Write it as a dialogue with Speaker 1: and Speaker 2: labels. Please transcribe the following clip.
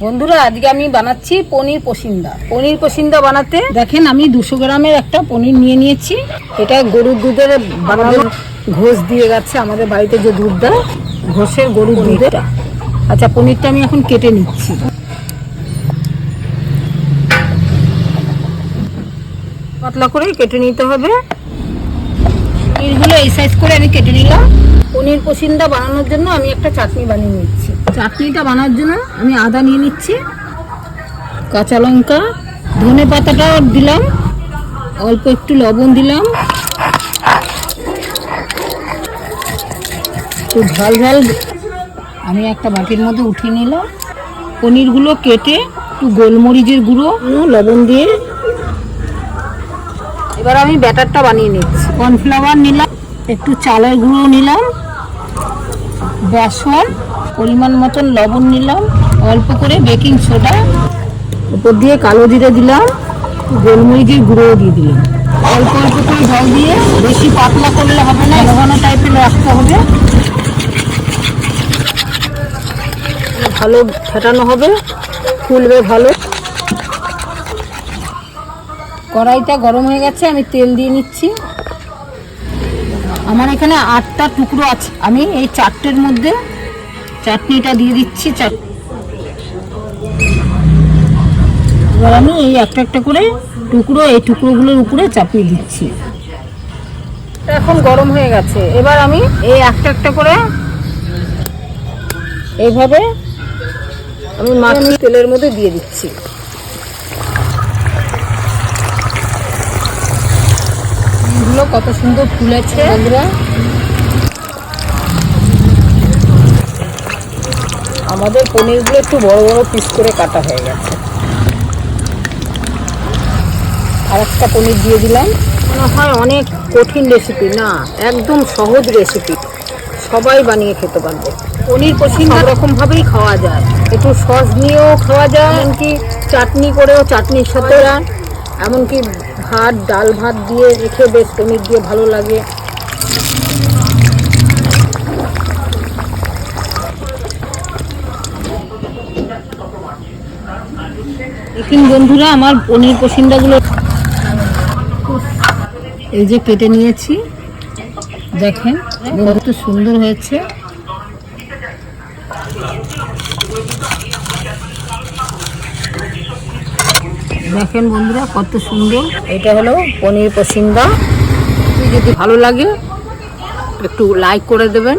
Speaker 1: বন্ধুরা আজকে আমি বানাচ্ছি পনির পসিন্দা। পনির পসিন্দা বানাতে দেখেন আমি 200 গ্রামের একটা পনির নিয়ে নিয়েছি। এটা গরুর দুধের বানানো, ঘোষ দিয়ে গেছে আমাদের বাড়িতে যে দুধ দেয়, ঘোষের গরুর দুধের। আচ্ছা, পনিরটা আমি এখন কেটে নিচ্ছি। পাতলা করে কেটে নিতে হবে। পনিরগুলো এই সাইজ করে আমি কেটে নিলাম। পনির পসিন্দা বানানোর জন্য আমি একটা চাটনি বানিয়ে নিচ্ছি। চাটনিটা বানানোর জন্য আমি আদা নিয়ে নিচ্ছি, কাঁচা লঙ্কা, ধনে পাতাটা দিলাম, অল্প একটু লবণ দিলাম, একটু ঝাল ঝাল আমি একটা বাটির মধ্যে উঠিয়ে নিলাম। পনিরগুলো কেটে একটু গোলমরিচের গুঁড়ো, লবণ দিয়ে এবার আমি ব্যাটারটা বানিয়ে নিচ্ছি। কর্নফ্লাওয়ার নিলাম, একটু চালের গুঁড়ো নিলাম, বেসন, পরিমাণ মতন লবণ নিলাম, অল্প করে বেকিং সোডা, উপর দিয়ে কালো জিরে দিলাম, গোলমরিচের গুঁড়োও দিয়ে দিলাম। অল্প অল্প করে জল দিয়ে, বেশি পাতলা করলে হবে না, ঘন টাইপের রাখতে হবে। ভালো ফেটানো হবে, ফুলবে ভালো। কড়াইটা গরম হয়ে গেছে, আমি তেল দিয়ে নিচ্ছি। আমার এখানে 8টা টুকরো আছে, আমি এই 4টের মধ্যে চাটনিটা দিয়ে দিচ্ছি। এবার আমি এই একটা একটা করে টুকরো, এই টুকরোগুলোর উপরে চাপিয়ে দিচ্ছি। এখন গরম হয়ে গেছে, এবার আমি এই একটা একটা করে এইভাবে আমি মাখিয়ে তেলের মধ্যে দিয়ে দিচ্ছি। এগুলো কত সুন্দর ফুলেছে বন্ধুরা। আমাদের পনিরগুলো একটু বড় বড় পিস করে কাটা হয়ে গেছে। আর একটা পনির দিয়ে দিলাম। মনে হয় অনেক কঠিন রেসিপি না, একদম সহজ রেসিপি, সবাই বানিয়ে খেতে পারবে। পনির পসিন্দা সব রকমভাবেই খাওয়া যায়, একটু সস নিয়েও খাওয়া যায়, এমনকি চাটনি করেও, চাটনির সাথে, এমনকি ভাত, ডাল ভাত দিয়ে রেখে বেশ পনির দিয়ে ভালো লাগে। দেখুন বন্ধুরা, আমার পনির পসিন্দাগুলো এই যে কেটে নিয়েছি, দেখেন কত সুন্দর হয়েছে। দেখেন বন্ধুরা কত সুন্দর। এটা হলো পনির পসিন্দা। যদি ভালো লাগে একটু লাইক করে দেবেন।